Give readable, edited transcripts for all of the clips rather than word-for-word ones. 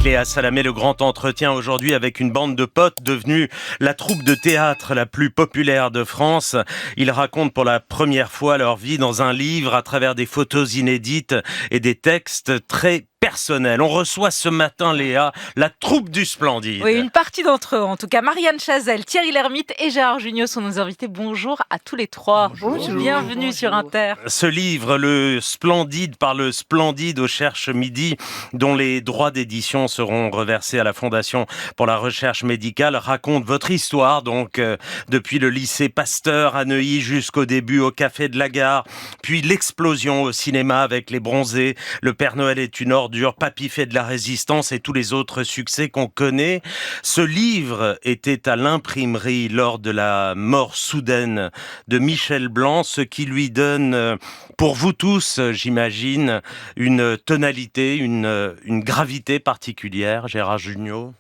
Léa Salamé, le grand entretien aujourd'hui avec une bande de potes devenue la troupe de théâtre la plus populaire de France. Ils racontent pour la première fois leur vie dans un livre à travers des photos inédites et des textes très personnels. On reçoit ce matin, Léa, la troupe du Splendide. Oui, une partie d'entre eux, en tout cas. Marianne Chazelle, Thierry Lhermitte et Gérard Jugnot sont nos invités. Bonjour à tous les trois. Bonjour. Bienvenue sur Inter. Ce livre, Le Splendide par le Splendide au Cherche Midi, dont les droits d'édition seront reversés à la Fondation pour la recherche médicale, raconte votre histoire, donc depuis le lycée Pasteur à Neuilly jusqu'au début au Café de la Gare, puis l'explosion au cinéma avec Les Bronzés, Le Père Noël est une ordure, Papy fait de la résistance et tous les autres succès qu'on connaît. Ce livre était à l'imprimerie lors de la mort soudaine de Michel Blanc, ce qui lui donne, pour vous tous, j'imagine, une tonalité, une gravité particulière, Gérard Jugnot.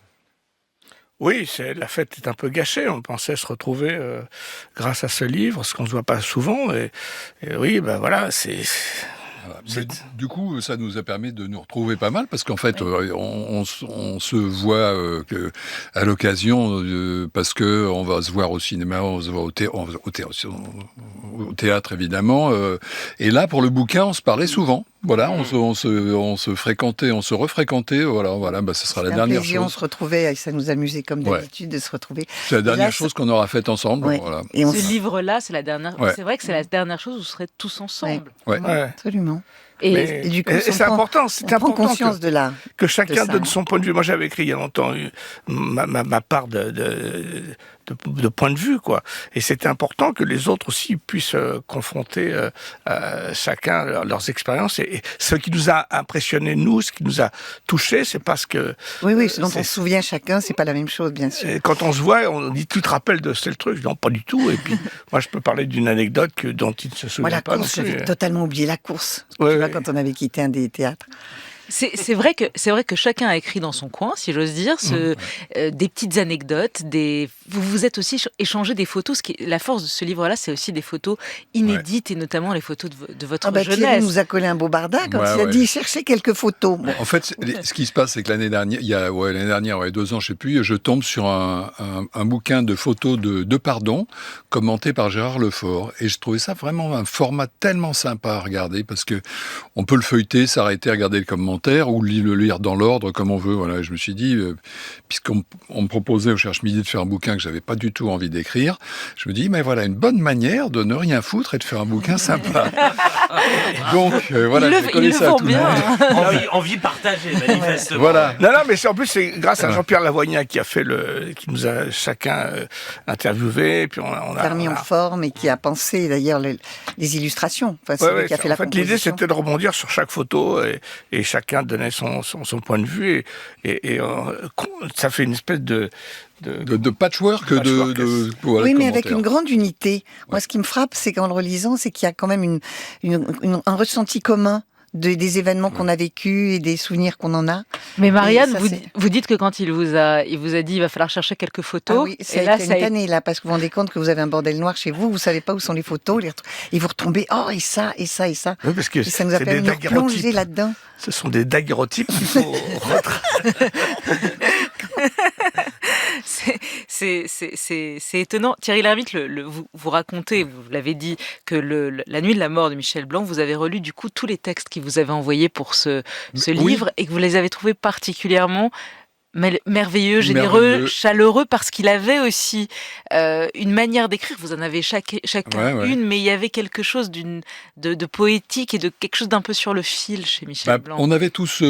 Oui, la fête est un peu gâchée. On pensait se retrouver grâce à ce livre, ce qu'on ne se voit pas souvent. Et oui, ben voilà, Mais du coup, ça nous a permis de nous retrouver pas mal parce qu'en fait, on se voit à l'occasion parce que on va se voir au cinéma, on se voit au théâtre évidemment. Et là, pour le bouquin, on se parlait souvent. Voilà, on se fréquentait, on se refréquentait. Voilà, ce sera la dernière chose. On se retrouvait, et ça nous amusait comme d'habitude de se retrouver. C'est la dernière chose qu'on aura faite ensemble. Ouais. Voilà. Et ce livre-là, c'est la dernière. Ouais. C'est vrai que c'est la dernière chose où vous serez tous ensemble. Ouais. Absolument. Et du coup, c'est important. C'est important conscience que chacun ça, donne son point de vue. Moi, j'avais écrit il y a longtemps ma part de point de vue, quoi. Et c'était important que les autres aussi puissent confronter chacun leurs expériences. Et ce qui nous a impressionné, nous, ce qui nous a touché, c'est parce que... Oui, ce dont on se souvient chacun, c'est pas la même chose, bien sûr. Quand on se voit, on dit, tu te rappelles de ce truc? Non, pas du tout. Et puis, moi, je peux parler d'une anecdote dont il ne se souvient pas. La course, j'avais totalement oublié la course. Quand on avait quitté un des théâtres. C'est vrai que chacun a écrit dans son coin, si j'ose dire, des petites anecdotes, vous vous êtes aussi échangé des photos. La force de ce livre-là, c'est aussi des photos inédites et notamment les photos de votre jeunesse. Thierry nous a collé un beau barda quand il a dit cherchez quelques photos. Bon. En fait, ce qui se passe, c'est que l'année dernière, il y a 2 ans, je sais plus, je tombe sur un bouquin de photos de Pardon, commenté par Gérard Lefort, et je trouvais ça vraiment un format tellement sympa à regarder parce que on peut le feuilleter, s'arrêter, regarder le commentaire ou le lire dans l'ordre comme on veut. Voilà, je me suis dit, puisqu'on me proposait au Cherche Midi de faire un bouquin que j'avais pas du tout envie d'écrire, je me dis, mais voilà, une bonne manière de ne rien foutre et de faire un bouquin sympa. Donc, voilà, j'ai collé ça à tout le monde. Envie partagée, manifestement. Voilà. Non, mais en plus, c'est grâce à Jean-Pierre Lavoignat qui nous a chacun interviewé. Et puis on a mis en forme et qui a pensé d'ailleurs les illustrations. Enfin, c'est lui qui a fait la composition. L'idée, c'était de rebondir sur chaque photo et chacun donnait son point de vue et ça fait une espèce de patchwork oui, mais avec une grande unité. Moi, ce qui me frappe, c'est qu'en le relisant, c'est qu'il y a quand même un ressenti commun des événements qu'on a vécus et des souvenirs qu'on en a. Mais Marianne, vous dites que quand il vous a dit il va falloir chercher quelques photos. Ah oui, c'est une année là, parce que vous vous rendez compte que vous avez un bordel noir chez vous, vous savez pas où sont les photos, et vous retombez, et ça. Oui, parce que et ça nous a permis de nous plonger là-dedans. Ce sont des daguerreotypes qu'il faut C'est étonnant. Thierry Lhermitte, vous racontez, vous l'avez dit, que la nuit de la mort de Michel Blanc, vous avez relu du coup tous les textes qu'il vous avait envoyés pour ce livre et que vous les avez trouvés particulièrement merveilleux, généreux, chaleureux, parce qu'il avait aussi une manière d'écrire. Vous en avez chacun une, mais il y avait quelque chose de poétique et de quelque chose d'un peu sur le fil chez Michel Blanc. On avait tous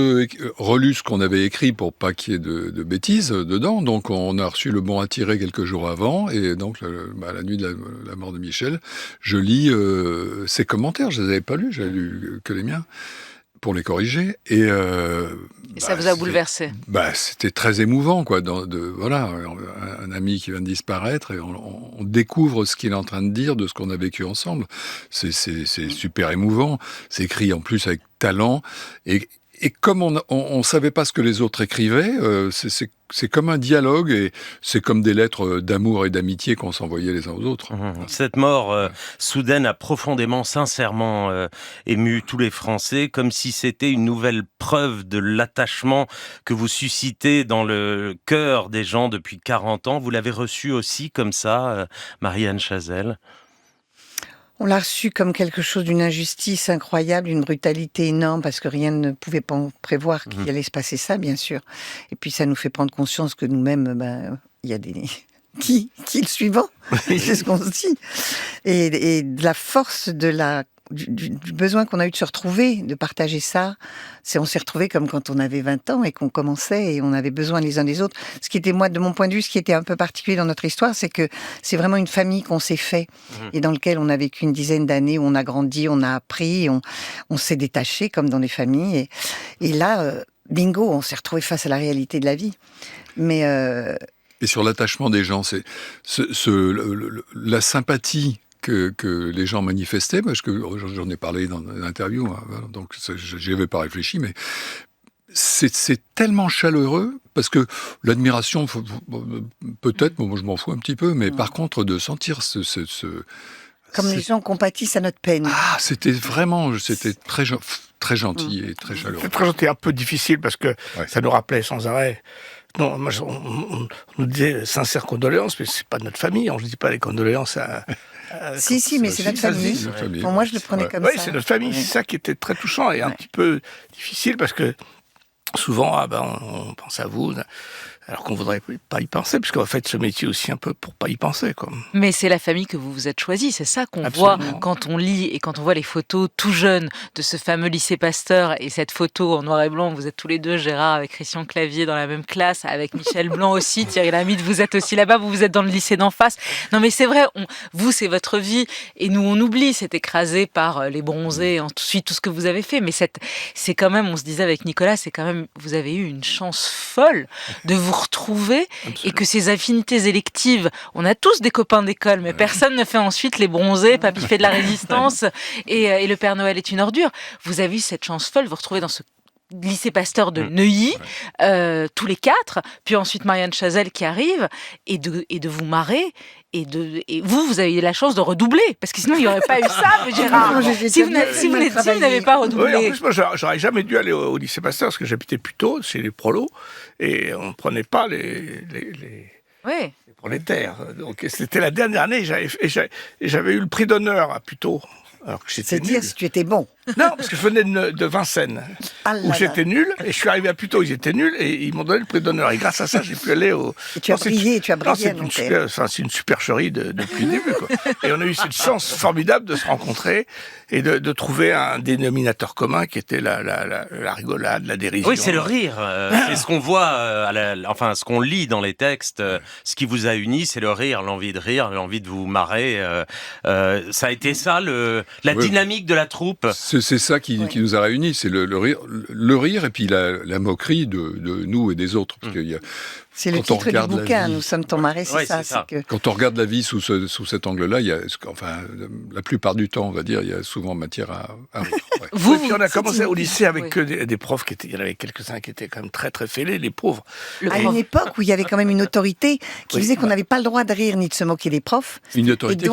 relu ce qu'on avait écrit pour pas qu'il y ait de bêtises dedans, donc on a reçu le bon à tirer quelques jours avant, et donc la nuit de la mort de Michel, je lis ses commentaires, je les avais pas lus, j'avais lu que les miens, pour les corriger, et ça vous a bouleversé. C'était très émouvant, quoi. Voilà, un ami qui vient de disparaître et on découvre ce qu'il est en train de dire, de ce qu'on a vécu ensemble. C'est super émouvant. C'est écrit en plus avec talent et Et comme on savait pas ce que les autres écrivaient, c'est comme un dialogue et c'est comme des lettres d'amour et d'amitié qu'on s'envoyait les uns aux autres. Cette mort soudaine a profondément, sincèrement ému tous les Français, comme si c'était une nouvelle preuve de l'attachement que vous suscitez dans le cœur des gens depuis 40 ans. Vous l'avez reçu aussi comme ça, Marie-Anne Chazelle? On l'a reçu comme quelque chose d'une injustice incroyable, d'une brutalité énorme, parce que rien ne pouvait prévoir qu'il allait se passer ça, bien sûr. Et puis ça nous fait prendre conscience que nous-mêmes, il y a des... Qui est le suivant? C'est ce qu'on se dit. Et de la force du besoin qu'on a eu de se retrouver, de partager ça. On s'est retrouvés comme quand on avait 20 ans et qu'on commençait et on avait besoin les uns des autres. Ce qui était, moi, de mon point de vue, ce qui était un peu particulier dans notre histoire, c'est que c'est vraiment une famille qu'on s'est fait et dans laquelle on a vécu une dizaine d'années, où on a grandi, on a appris, on s'est détaché comme dans des familles. Et là, bingo, on s'est retrouvés face à la réalité de la vie. Mais... Et sur l'attachement des gens, c'est la sympathie que les gens manifestaient, parce que j'en ai parlé dans l'interview, hein, donc j'y avais pas réfléchi, mais c'est tellement chaleureux, parce que l'admiration, peut-être, moi je m'en fous un petit peu, mais par contre, de sentir comme les gens compatissent à notre peine. Ah, c'était très gentil et très chaleureux. C'est très gentil, un peu difficile, parce que ça nous rappelait sans arrêt. Non, moi, on nous disait sincères condoléances, mais c'est pas de notre famille. On ne dit pas les condoléances à si, mais c'est notre famille. Bon, moi, je le prenais comme ça. Oui, c'est notre famille. C'est ça qui était très touchant et un petit peu difficile, parce que souvent, on pense à vous, alors qu'on voudrait pas y penser, puisqu'on a fait ce métier aussi un peu pour pas y penser, quoi. Mais c'est la famille que vous vous êtes choisie, c'est ça qu'on Absolument. voit quand on lit et quand on voit les photos tout jeunes de ce fameux lycée Pasteur, et cette photo en noir et blanc, vous êtes tous les deux, Gérard avec Christian Clavier dans la même classe, avec Michel Blanc aussi, Thierry Lhermitte, vous êtes aussi là-bas, vous êtes dans le lycée d'en face. Non mais c'est vrai, vous c'est votre vie, et nous on oublie, c'est écrasé par les bronzés, ensuite tout ce que vous avez fait, mais c'est quand même, on se disait avec Nicolas, c'est quand même, vous avez eu une chance folle de vous retrouver. Absolument. Et que ces affinités électives, on a tous des copains d'école, mais personne ne fait ensuite les bronzés, Papy fait de la résistance et le Père Noël est une ordure. Vous avez eu cette chance folle, vous retrouvez dans ce lycée Pasteur de Neuilly, tous les quatre, puis ensuite Marie-Anne Chazelle qui arrive, et de vous marrer, et vous avez eu la chance de redoubler, parce que sinon il n'y aurait pas eu ça, Gérard. Si vous n'avez pas redoublé. Oui, en plus, moi, j'aurais jamais dû aller au lycée Pasteur, parce que j'habitais plutôt chez les prolos, et on ne prenait pas les prolétaires. Donc c'était la dernière année, j'avais eu le prix d'honneur à Puteaux. Alors que j'étais nul. C'est dire si tu étais bon. Non, parce que je venais de Vincennes, où j'étais nul, et je suis arrivé à Puteaux, ils étaient nuls, et ils m'ont donné le prix d'honneur. Et grâce à ça, j'ai pu aller au... Et tu as brillé. C'est une supercherie depuis le début, quoi. Et on a eu cette chance formidable de se rencontrer et de trouver un dénominateur commun qui était la rigolade, la dérision. Oui, c'est le rire. C'est ce qu'on voit, ce qu'on lit dans les textes. Ce qui vous a uni, c'est le rire, l'envie de rire, l'envie de vous marrer. Ça a été ça, la dynamique de la troupe. C'est ça qui nous a réunis, c'est le rire et puis la moquerie de nous et des autres. Parce qu'il y a, c'est le titre du bouquin, Nous sommes ton marée, c'est ça. Quand on regarde la vie sous cet angle-là, la plupart du temps, on va dire, il y a souvent matière à rire. Ouais. Puis on a commencé au lycée avec que des profs il y en avait quelques-uns qui étaient quand même très très fêlés, les pauvres. À une époque où il y avait quand même une autorité qui faisait qu'on n'avait pas le droit de rire ni de se moquer des profs. Une autorité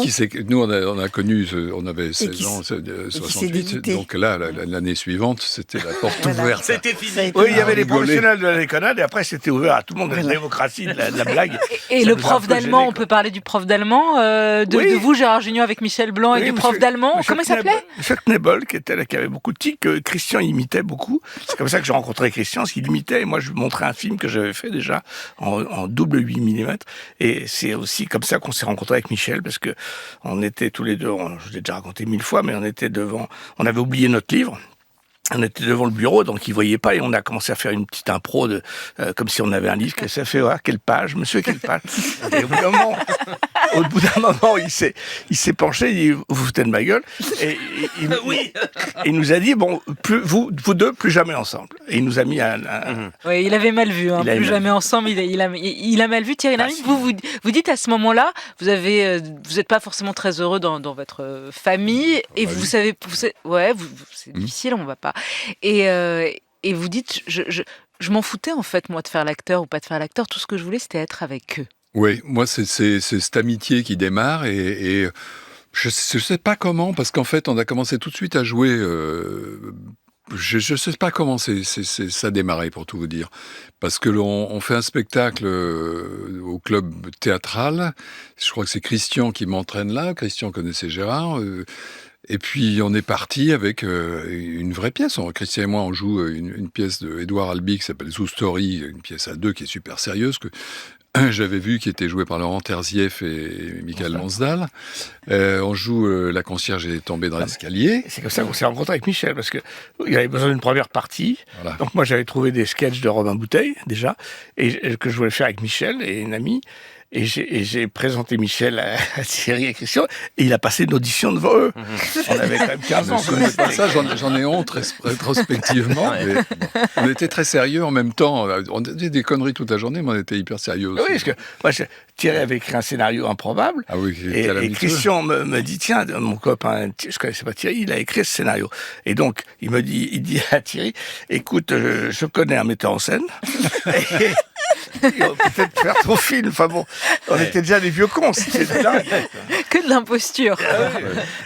nous on a connu, on avait 16 ans, 68, donc là, l'année suivante, c'était la porte ouverte. C'était fini. Oui, il y avait les professionnels de la déconnade et après c'était ouvert à tout le monde, la démocratie, de la blague. Et le prof d'allemand, on peut parler du prof d'allemand, de vous, Gérard Jugnot, avec Michel Blanc, et du prof d'allemand, comment il s'appelait? Monsieur Knebel, qui avait beaucoup de tics, que Christian imitait beaucoup. C'est comme ça que j'ai rencontré Christian, parce qu'il imitait, et moi je lui montrais un film que j'avais fait déjà en double 8 mm. Et c'est aussi comme ça qu'on s'est rencontrés avec Michel, parce que on était tous les deux, je l'ai déjà raconté 1000 fois, mais on avait oublié notre livre. On était devant le bureau, donc il voyait pas, et on a commencé à faire une petite impro comme si on avait un livre. Ça fait quelle page, monsieur, quelle page. Et au bout d'un moment, il s'est penché, il dit, vous vous foutez de ma gueule. Et il nous a dit, bon, vous deux, plus jamais ensemble. Et il nous a mis Oui, il avait mal vu, plus jamais ensemble. Il a mal vu. Thierry Lhermitte, vous dites à ce moment-là, vous n'êtes pas forcément très heureux dans votre famille, et vous savez, c'est difficile, on va pas. Et et vous dites, je m'en foutais en fait, moi, de faire l'acteur ou pas de faire l'acteur. Tout ce que je voulais, c'était être avec eux. Oui, moi, c'est cette amitié qui démarre et je sais pas comment, parce qu'en fait, on a commencé tout de suite à jouer. Je sais pas comment ça a démarré, pour tout vous dire. Parce que on fait un spectacle au club théâtral. Je crois que c'est Christian qui m'entraîne là. Christian connaissait Gérard. Et puis on est parti avec une vraie pièce. Christian et moi, on joue une pièce de Édouard Albi qui s'appelle Zoo Story, une pièce à deux qui est super sérieuse, que j'avais vu, qui était jouée par Laurent Terzieff et Michael Lansdal. On joue La concierge est tombée dans l'escalier. C'est comme ça qu'on s'est rencontrés avec Michel, parce qu'il avait besoin d'une première partie. Voilà. Donc moi, j'avais trouvé des sketchs de Robin Bouteille, déjà, et que je voulais faire avec Michel et une amie. Et j'ai présenté Michel à Thierry et Christian, et il a passé une audition devant eux. On avait quand même 15 ans. C'est pas ça, j'en ai honte rétrospectivement. Mais on était très sérieux en même temps. On disait des conneries toute la journée, mais on était hyper sérieux aussi. Oui, parce que moi, Thierry avait écrit un scénario improbable. Ah oui, et Christian me dit, tiens, mon copain, je connaissais pas Thierry, il a écrit ce scénario. Et donc, il dit à Thierry, écoute, je connais un metteur en scène. Et on peut peut-être faire ton film. Enfin bon, on était déjà des vieux cons. C'était dingue. Que de l'imposture.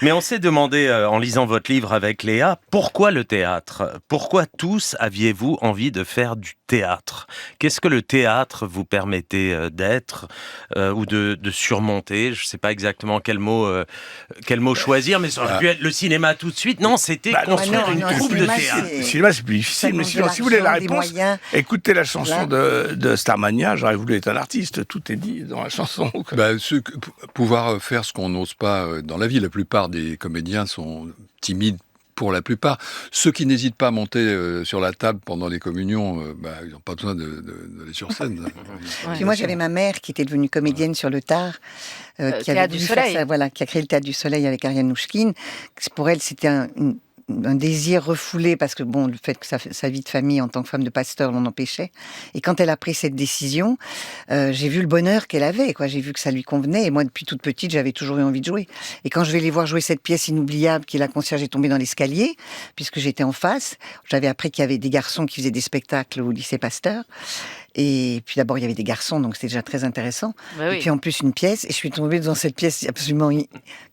Mais on s'est demandé, en lisant votre livre avec Léa, pourquoi le théâtre ? Pourquoi tous aviez-vous envie de faire du théâtre ? Qu'est-ce que le théâtre vous permettait d'être ou de surmonter ? Je ne sais pas exactement quel mot choisir, mais ça aurait pu être le cinéma tout de suite. Non, c'était construire une troupe de théâtre. Le cinéma, c'est plus difficile. Mais sinon, si vous voulez la réponse, écoutez la chanson de Starmania. J'aurais voulu être un artiste. Tout est dit dans la chanson. Pouvoir faire ce qu'on n'ose pas dans la vie. La plupart des comédiens sont timides. Pour la plupart, ceux qui n'hésitent pas à monter sur la table pendant les communions, ils n'ont pas besoin d'aller sur scène. Puis moi, j'avais ma mère qui était devenue comédienne sur le tard, qui avait voulu faire ça, voilà, qui a créé le Théâtre du Soleil avec Ariane Nouchkine. Pour elle, c'était un désir refoulé, parce que bon, le fait que sa vie de famille en tant que femme de pasteur l'en empêchait. Et quand elle a pris cette décision, j'ai vu le bonheur qu'elle avait, quoi. J'ai vu que ça lui convenait. Et moi, depuis toute petite, j'avais toujours eu envie de jouer. Et quand je vais les voir jouer cette pièce inoubliable qui est La concierge est tombée dans l'escalier, puisque j'étais en face, j'avais appris qu'il y avait des garçons qui faisaient des spectacles au lycée Pasteur. Et puis d'abord, il y avait des garçons, donc c'était déjà très intéressant. Bah oui. Et puis en plus, une pièce. Et je suis tombée dans cette pièce absolument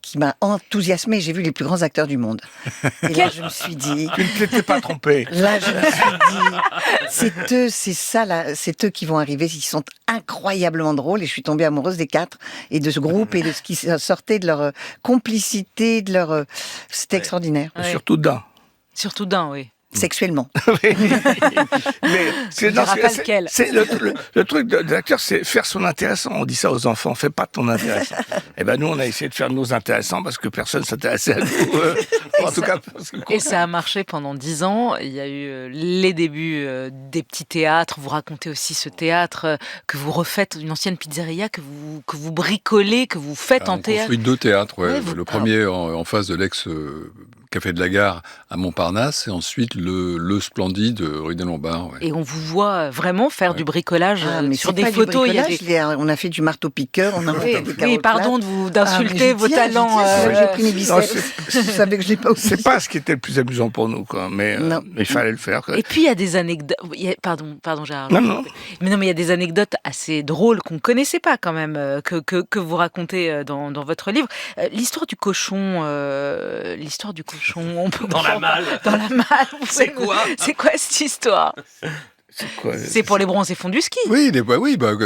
qui m'a enthousiasmée. J'ai vu les plus grands acteurs du monde. Et là, je me suis dit... Tu ne t'étais pas trompé. Là, je me suis dit, c'est eux qui vont arriver. Ils sont incroyablement drôles. Et je suis tombée amoureuse des quatre et de ce groupe et de ce qui sortait de leur complicité, de leur... C'était extraordinaire. Ouais. Surtout d'un. Surtout d'un, oui. Sexuellement. Mais c'est le truc de l'acteur, c'est faire son intéressant. On dit ça aux enfants, fais pas ton intéressant. Et ben nous, on a essayé de faire nos intéressants parce que personne s'intéressait à nous. En tout cas, et ça a marché pendant 10 ans. Il y a eu les débuts des petits théâtres. Vous racontez aussi ce théâtre que vous refaites, une ancienne pizzeria que vous bricolez, que vous faites en théâtre. On construit 2 théâtres. Ouais. Ouais, le premier en face de l'ex Café de la Gare à Montparnasse, et ensuite le Splendide rue des Lombards. Ouais. Et on vous voit vraiment faire du bricolage mais sur des photos. On a fait du marteau-piqueur, on a monté des carottes. Oui, pardon d'insulter vos talents. J'ai pris mes biceps. Je savais que je l'ai pas aussi. C'est pas ce qui était le plus amusant pour nous, quoi. Mais il fallait le faire. Quoi. Et puis il y a des anecdotes. Pardon Gérard. Non. Mais il y a des anecdotes assez drôles qu'on connaissait pas quand même, que vous racontez dans votre livre. L'histoire du cochon. Dans la malle. Dans la malle. C'est quoi cette histoire? C'est quoi C'est pour les bronzés fonds du ski. Oui,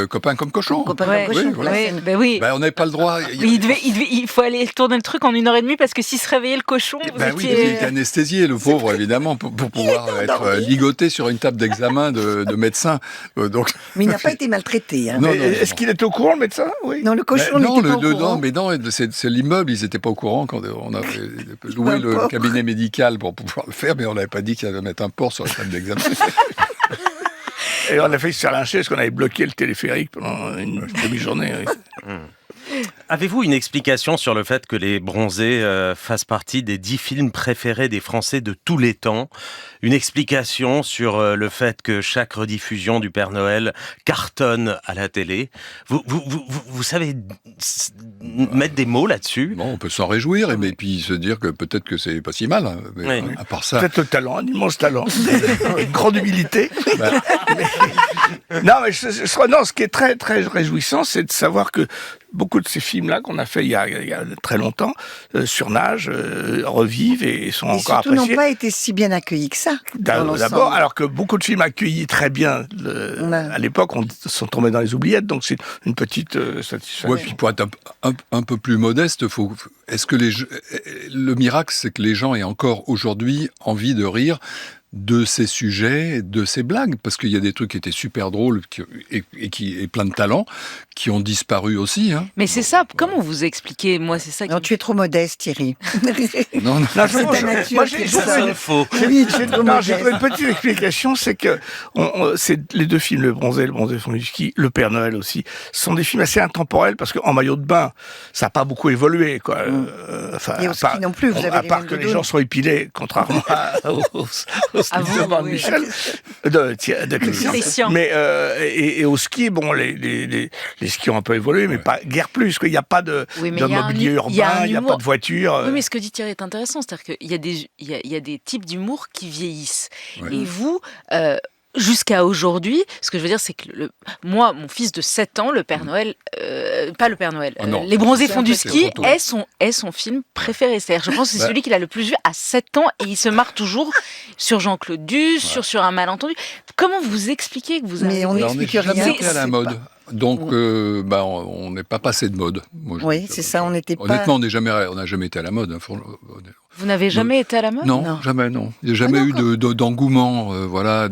copains comme cochons. Oui. On n'avait pas le droit. Il faut aller tourner le truc en 1h30 parce que s'il se réveillait le cochon, il était anesthésié, le pauvre, évidemment, pour pouvoir être ligoté sur une table d'examen de médecin. Donc... Mais il n'a pas été maltraité. Hein. Non. Est-ce qu'il était au courant, le médecin? Oui. Non, le cochon n'était pas au courant. C'est l'immeuble, ils n'étaient pas au courant quand on avait loué le cabinet médical pour pouvoir le faire, mais on n'avait pas dit qu'il allait mettre un porc sur la table d'examen. Et on a failli se faire lyncher parce qu'on avait bloqué le téléphérique pendant une demi-journée. Oui. Avez-vous une explication sur le fait que Les Bronzés fassent partie des 10 films préférés des Français de tous les temps? Une explication sur le fait que chaque rediffusion du Père Noël cartonne à la télé? Vous savez mettre des mots là-dessus? Bon, on peut s'en réjouir, et puis se dire que peut-être que c'est pas si mal. Hein. Mais Oui. à part ça, Peut-être le talent, un immense talent, une grande humilité. bah, Non, mais non, ce qui est très très réjouissant, c'est de savoir que beaucoup de ces films-là qu'on a fait il y a très longtemps surnagent, revivent et sont Et encore surtout n'ont appréciés. pas été si bien accueillis que ça. dans l'ensemble. D'abord, alors que beaucoup de films accueillis très bien à l'époque sont tombés dans les oubliettes, donc c'est une petite satisfaction. ouais, puis pour être un peu plus modeste, est-ce que le miracle, c'est que les gens aient encore aujourd'hui envie de rire de ces sujets, de ces blagues, parce qu'il y a des trucs qui étaient super drôles et plein de talent qui ont disparu aussi. Hein. Mais c'est ça, comment vous expliquez? Moi, c'est ça qui... Non, tu es trop modeste, Thierry. Non, non. Non, C'est ta nature moi, qui j'ai est Ça ça. sonne faux. Oui, tu es trop non, modeste. j'ai trouvé une petite explication, c'est que c'est les deux films, Le Bronzé fond du ski, Le Père Noël aussi, sont des films assez intemporels parce qu'en maillot de bain, ça n'a pas beaucoup évolué, quoi. Enfin, Et au à ski part- non plus, vous avez à les part mêmes que les doudounes. gens sont épilés, contrairement au À vous, de oui. Michel, de Christian. Christian. Mais et au ski, bon, les skis ont un peu évolué, mais pas guère plus. Quoi. Il n'y a pas de Oui, mais il y a un mobilier hu- il y a un urbain, il n'y a humour. pas de voiture. Oui, mais ce que dit Thierry est intéressant, c'est-à-dire qu'il y a il y a des types d'humour qui vieillissent. Ouais. Et vous, jusqu'à aujourd'hui, ce que je veux dire, c'est que moi, mon fils de 7 ans, le Père Noël, pas le Père Noël, Ah non, Les Bronzés c'est font un du peu ski trop tôt. est son film préféré. C'est-à-dire, je pense que c'est Bah. celui qu'il a le plus vu à 7 ans et il se marre toujours sur Jean-Claude Duss, sur un malentendu. Comment vous expliquez que vous Mais avez... on Alors, on n'est n'explique jamais rien. été à la C'est mode. pas- Donc, on n'est pas passé de mode. Moi, je Oui, dis c'est ça, on n'était pas... Honnêtement, on n'a jamais été à la mode. Hein, Vous n'avez jamais été à la mode? non, jamais, non. Il n'y a jamais eu d'engouement, voilà,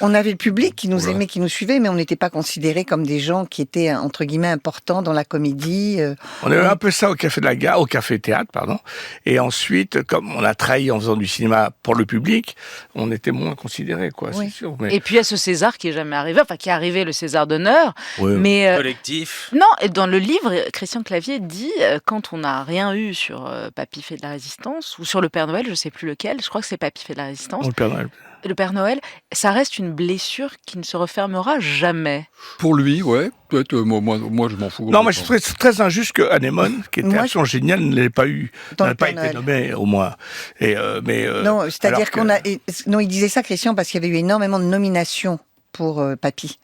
On avait le public qui nous Voilà. aimait, qui nous suivait, mais on n'était pas considérés comme des gens qui étaient, entre guillemets, importants dans la comédie. On a eu un peu ça au Café de la Gare, au Café Théâtre, pardon. Et ensuite, comme on a trahi en faisant du cinéma pour le public, on était moins considérés, quoi, Oui. c'est sûr. Mais, Et puis il y a ce César qui est jamais arrivé, enfin qui est arrivé, le César d'honneur, ouais, mais Collectif. non, et dans le livre, Christian Clavier dit quand on n'a rien eu sur Papy fait de la résistance ou sur le Père Noël, je sais plus lequel, je crois que c'est Papy fait de la résistance. le Père Noël. Le Père Noël, ça reste une blessure qui ne se refermera jamais. pour lui, ouais. Peut-être, moi, je m'en fous. Non, mais je trouve très injuste que Anémone, qui était Moi, absolument génial, ne l'ait pas eu, Dans n'a le pas Père été Noël. nommé, au moins. Et, Non, c'est-à-dire alors que- qu'on a... Non, il disait ça, Christian, parce qu'il y avait eu énormément de nominations pour Papy.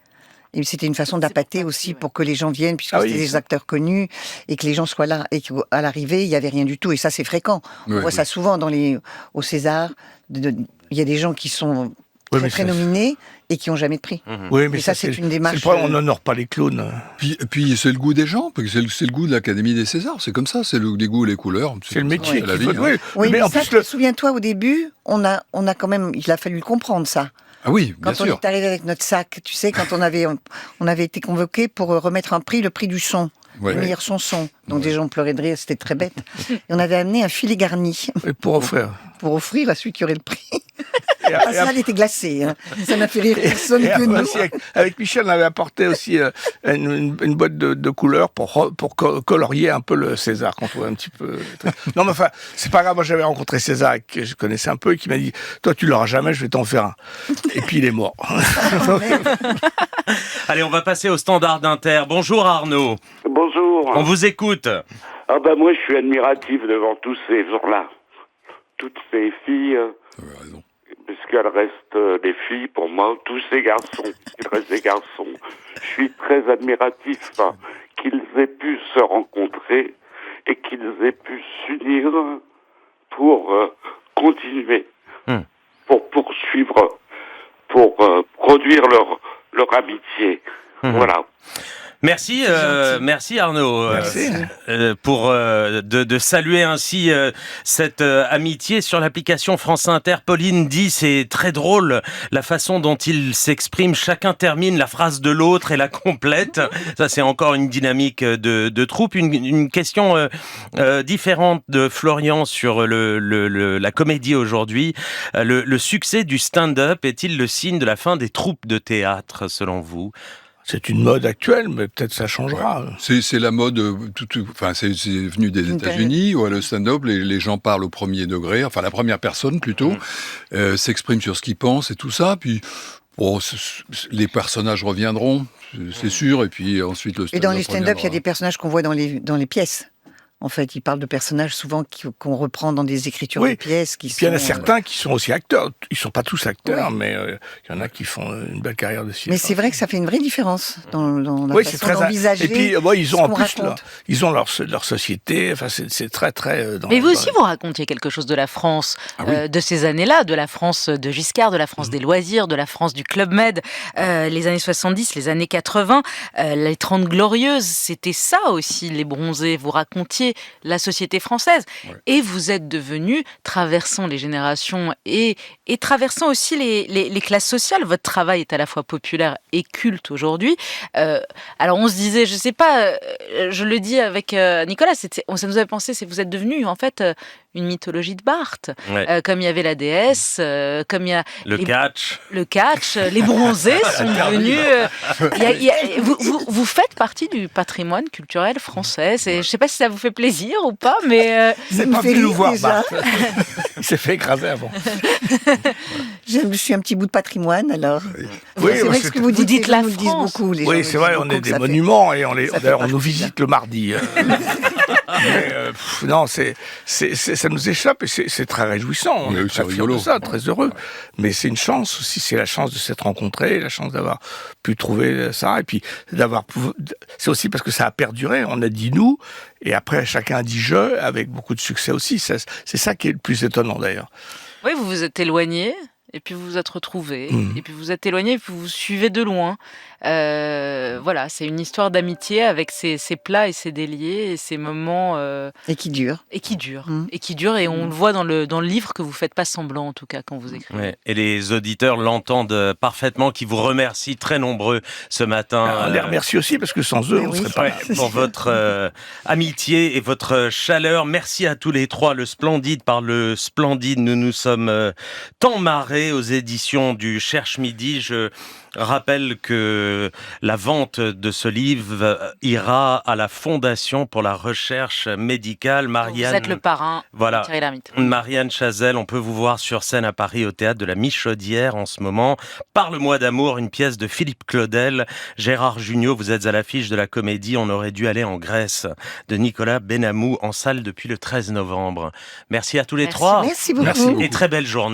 Et c'était une façon d'appâter Papy, aussi ouais. pour que les gens viennent, puisque Ah oui, c'était des ça. acteurs connus, et que les gens soient là. Et qu'à l'arrivée, il n'y avait rien du tout. Et ça, c'est fréquent. On Ouais, voit oui. ça souvent au César. Il y a des gens qui sont Oui, très, mais très ça- nominés et qui n'ont jamais de prix. Oui, mais Et ça, c'est une c'est démarche, le problème, on n'honore pas les clowns. Puis c'est le goût des gens, parce que c'est le goût de l'Académie des Césars. C'est comme ça, c'est les goûts et les couleurs. C'est le métier c'est la qu'il vie. faut hein. jouer. Oui, mais en ça, plus, souviens-toi, au début, on a quand même, il a fallu le comprendre, ça. Ah oui, bien Quand on sûr. est arrivé avec notre sac, tu sais, quand on avait été convoqué pour remettre un prix, le prix du son. Ouais. Le meilleur son. Donc des gens pleuraient de rire, c'était très bête. Et on avait amené un filet garni pour offrir. pour offrir à celui qui aurait le prix. Et, Ah, ça, elle était glacée. Hein. Ça n'a fait rire personne et que après nous. aussi, avec Michel, on avait apporté aussi une boîte de couleurs pour colorier un peu le César, qu'on trouvait un petit peu... Non, mais enfin, c'est pas grave, moi j'avais rencontré César, que je connaissais un peu, et qui m'a dit « Toi, tu l'auras jamais, je vais t'en faire un. » Et puis il est mort. Allez, on va passer au standard d'Inter. Bonjour Arnaud. Bonjour. On vous écoute. Ah ben moi je suis admiratif devant tous ces gens-là. Toutes ces filles, Vous avez raison. puisqu'elles restent des filles pour moi, tous ces garçons, ils restent des garçons. Je suis très admiratif qu'ils aient pu se rencontrer et qu'ils aient pu s'unir pour continuer, pour poursuivre, pour produire leur amitié. Voilà. Merci, merci Arnaud Merci. pour de saluer ainsi cette amitié sur l'application France Inter. Pauline dit c'est très drôle la façon dont ils s'expriment. Chacun termine la phrase de l'autre et la complète. Ça c'est encore une dynamique de troupe. Une question différente de Florian sur la comédie aujourd'hui. Le succès du stand-up est-il le signe de la fin des troupes de théâtre selon vous? C'est une mode actuelle, mais peut-être ça changera. C'est la mode, c'est venu des États-Unis, où le stand-up, les gens parlent au premier degré, enfin la première personne plutôt, s'expriment sur ce qu'ils pensent et tout ça, puis bon, les personnages reviendront, c'est sûr, et puis ensuite le stand-up. Et dans les stand-up, il y a reviendra. des personnages qu'on voit dans les pièces. En fait, ils parlent de personnages souvent qu'on reprend dans des écritures de pièces. Puis il y en a certains qui sont aussi acteurs. Ils sont pas tous acteurs, mais il y en a qui font une belle carrière de cinéma. Mais c'est vrai que ça fait une vraie différence dans la façon d'envisager. Et puis, ils ont en plus ils ont leur société. Enfin, c'est très très. Mais vous aussi, vous racontiez quelque chose de la France de ces années-là, de la France de Giscard, de la France des loisirs, de la France du Club Med, les années 70, les années 80, les 30 glorieuses. C'était ça aussi, les bronzés. Vous racontiez la société française. Ouais. Et vous êtes devenu, traversant les générations et traversant aussi les classes sociales. Votre travail est à la fois populaire et culte aujourd'hui. Alors on se disait, je sais pas, je le dis avec Nicolas, ça nous avait pensé, vous êtes devenu en fait une mythologie de Barthes. Ouais. Comme il y avait la déesse, comme il y a le catch, les bronzés sont devenus. Vous faites partie du patrimoine culturel français. Je sais pas si ça vous fait plaisir ou pas, mais c'est pas venu nous voir, Barthes. Il s'est fait écraser avant. Je suis un petit bout de patrimoine, alors. Oui, c'est vrai que ce que vous dites la France. Disent beaucoup, les oui, c'est vrai, on est des monuments et d'ailleurs on nous visite le mardi. Mais, non, ça nous échappe et c'est très réjouissant. On est très fiers de ça, très heureux. Mais c'est une chance aussi, c'est la chance de s'être rencontrés, la chance d'avoir pu trouver ça. Et puis, c'est aussi parce que ça a perduré. On a dit nous, et après, chacun a dit je, avec beaucoup de succès aussi. C'est ça qui est le plus étonnant d'ailleurs. Oui, vous vous êtes éloigné. Et puis vous vous êtes retrouvés, et puis vous êtes éloignés, et puis vous suivez de loin. Voilà, c'est une histoire d'amitié avec ses plats et ses déliés, et ces moments... Et qui durent. Et qui durent. Et on le voit dans le livre que vous ne faites pas semblant, en tout cas, quand vous écrivez. Ouais. Et les auditeurs l'entendent parfaitement, qui vous remercient très nombreux ce matin. On les remercie aussi, parce que sans eux, on ne serait pas là. Pour votre amitié et votre chaleur. Merci à tous les trois. Le Splendide par le Splendide, nous nous sommes tant marrés aux éditions du Cherche Midi. Je rappelle que la vente de ce livre ira à la Fondation pour la recherche médicale. Marianne, vous êtes le parrain, voilà. Thierry Lhermitte. Marianne Chazelle, on peut vous voir sur scène à Paris au Théâtre de la Michaudière en ce moment. Parle-moi d'amour, une pièce de Philippe Claudel. Gérard Jugnot, vous êtes à l'affiche de la comédie On aurait dû aller en Grèce de Nicolas Benamou en salle depuis le 13 novembre. Merci à tous les trois. Merci beaucoup. Et très belle journée.